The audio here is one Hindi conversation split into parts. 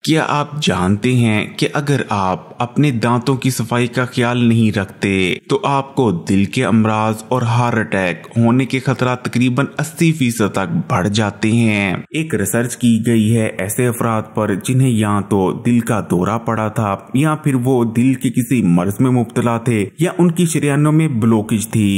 क्या आप जानते हैं कि अगर आप अपने दांतों की सफाई का ख्याल नहीं रखते तो आपको दिल के अमराज और हार्ट अटैक होने के खतरा तकरीबन 80% तक बढ़ जाते हैं। एक रिसर्च की गई है ऐसे अफराद पर जिन्हें या तो दिल का दौरा पड़ा था या फिर वो दिल के किसी मर्ज में मुब्तला थे या उनकी शरीयानों में ब्लॉकेज थी।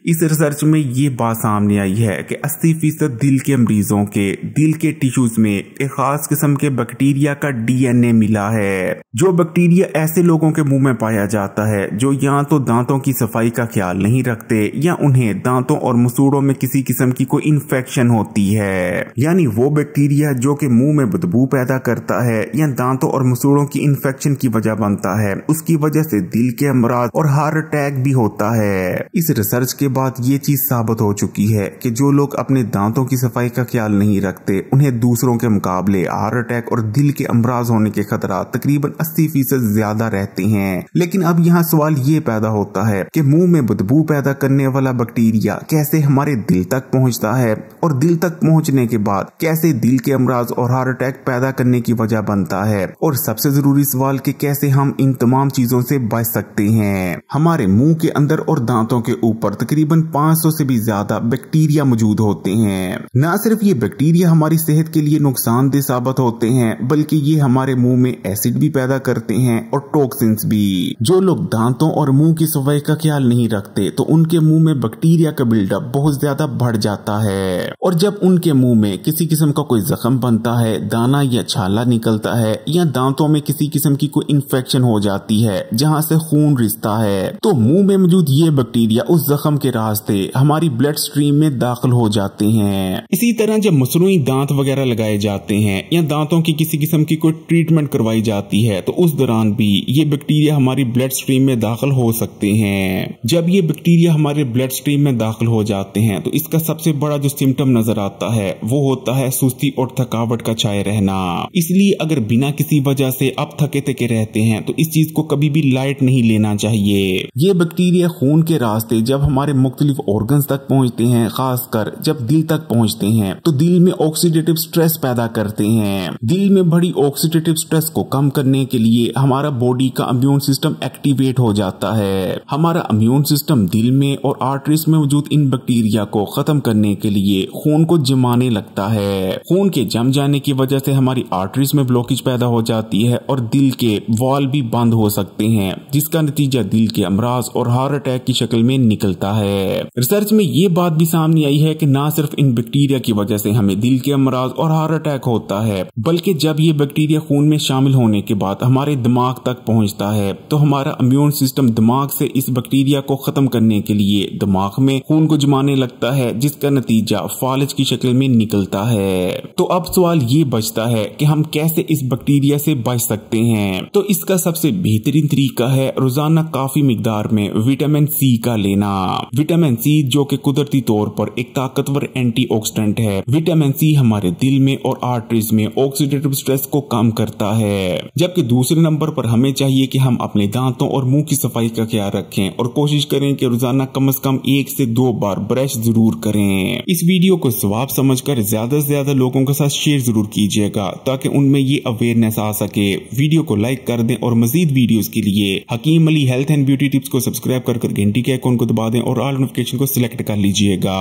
इस रिसर्च में ये बात सामने आई है कि 80% दिल के मरीजों के दिल के टिश्यूज में एक खास किस्म के बैक्टीरिया का डीएनए मिला है। जो बैक्टीरिया ऐसे लोगों के मुंह में पाया जाता है जो या तो दांतों की सफाई का ख्याल नहीं रखते या उन्हें दांतों और मसूड़ों में किसी किस्म की कोई इन्फेक्शन होती है। यानी वो बैक्टीरिया जो कि मुंह में बदबू पैदा करता है या दांतों और मसूड़ों की इन्फेक्शन की वजह बनता है, उसकी वजह से दिल के अमराज और हार्ट अटैक भी होता है। इस रिसर्च के बाद ये चीज साबित हो चुकी है कि जो लोग अपने दांतों की सफाई का ख्याल नहीं रखते उन्हें दूसरों के मुकाबले हार्ट अटैक और दिल के अमराज होने के खतरा तकरीबन 80% ज्यादा रहते हैं। लेकिन अब यहाँ सवाल ये पैदा होता है कि मुंह में बदबू पैदा करने वाला बैक्टीरिया कैसे हमारे दिल तक पहुंचता है और दिल तक पहुंचने के बाद कैसे दिल के अमराज और हार्ट अटैक पैदा करने की वजह बनता है, और सबसे जरूरी सवाल कि कैसे हम इन तमाम चीजों से बच सकते हैं। हमारे मुंह के अंदर और दांतों के ऊपर तकरीबन 500 से भी ज्यादा बैक्टीरिया मौजूद होते हैं। न सिर्फ ये बैक्टीरिया हमारी सेहत के लिए नुकसानदेह साबित होते हैं बल्कि ये हमारे मुंह में एसिड भी पैदा करते हैं और टॉक्सिन्स भी। जो लोग दांतों और मुंह की सफाई का ख्याल नहीं रखते तो उनके मुंह में बैक्टीरिया का बिल्डअप बहुत ज्यादा बढ़ जाता है, और जब उनके मुंह में किसी किस्म का कोई जख्म बनता है, दाना या छाला निकलता है या दांतों में किसी किस्म की कोई इन्फेक्शन हो जाती है जहां से खून रिसता है, तो मुंह में मौजूद ये बैक्टीरिया उस जख्म के रास्ते हमारी ब्लड स्ट्रीम में दाखिल हो जाते हैं। इसी तरह जब मसनूई दांत वगैरह लगाए जाते हैं या दांतों की किसी किस्म की कोई ट्रीटमेंट करवाई जाती है तो उस दौरान भी ये बैक्टीरिया हमारी ब्लड स्ट्रीम में दाखिल हो सकते हैं। जब ये बैक्टीरिया हमारे ब्लड स्ट्रीम में दाखिल हो जाते हैं तो इसका सबसे बड़ा जो सिम्टम नजर आता है वो होता है सुस्ती और थकावट का छाए रहना। इसलिए अगर बिना किसी वजह से आप थके थके रहते हैं तो इस चीज को कभी भी लाइट नहीं लेना चाहिए। ये बैक्टीरिया खून के रास्ते जब हमारे मुख्तलिफ ऑर्गन्स तक पहुंचते हैं, खासकर जब दिल तक पहुंचते हैं तो दिल में ऑक्सीडेटिव स्ट्रेस पैदा करते हैं। दिल में बड़ी ऑक्सीडेटिव स्ट्रेस को कम करने के लिए हमारा बॉडी का इम्यून सिस्टम एक्टिवेट हो जाता है। हमारा इम्यून सिस्टम दिल में और आर्टरीज में मौजूद इन बैक्टीरिया को खत्म करने के लिए खून को जमाने लगता है। खून के जम जाने की वजह से हमारी आर्टरीज में ब्लॉकेज पैदा हो जाती है और दिल के वॉल्व भी बंद हो सकते हैं, जिसका नतीजा दिल के अमराज और हार्ट अटैक की शक्ल में निकलता है। रिसर्च में ये बात भी सामने आई है कि न सिर्फ इन बैक्टीरिया की वजह से हमें दिल के अमराज और हार्ट अटैक होता है, बल्कि जब ये बैक्टीरिया खून में शामिल होने के बाद हमारे दिमाग तक पहुंचता है तो हमारा इम्यून सिस्टम दिमाग से इस बैक्टीरिया को खत्म करने के लिए दिमाग में खून को जमाने लगता है, जिसका नतीजा फालिज की शक्ल में निकलता है। तो अब सवाल ये बचता है कि हम कैसे इस बैक्टीरिया से बच सकते हैं। तो इसका सबसे बेहतरीन तरीका है रोजाना काफी मिकदार में विटामिन सी का लेना। विटामिन सी जो कि कुदरती तौर पर एक ताकतवर एंटीऑक्सीडेंट है। विटामिन सी हमारे दिल में और आर्टरीज में ऑक्सीडेटिव स्ट्रेस को कम करता है। जबकि दूसरे नंबर पर हमें चाहिए कि हम अपने दांतों और मुंह की सफाई का ख्याल रखें और कोशिश करें कि रोजाना कम से कम 1 से 2 बार ब्रश जरूर करें। इस वीडियो को सवाब समझकर ज्यादा से ज्यादा लोगों के साथ शेयर जरूर कीजिएगा ताकि उनमें ये अवेयरनेस आ सके। वीडियो को लाइक कर दें और मजीद वीडियोस के लिए Hakeem Ali health and beauty tips को सब्सक्राइब कर घंटी के आइकॉन को दबा दें और ऑल नोटिफिकेशन को सिलेक्ट कर लीजिएगा।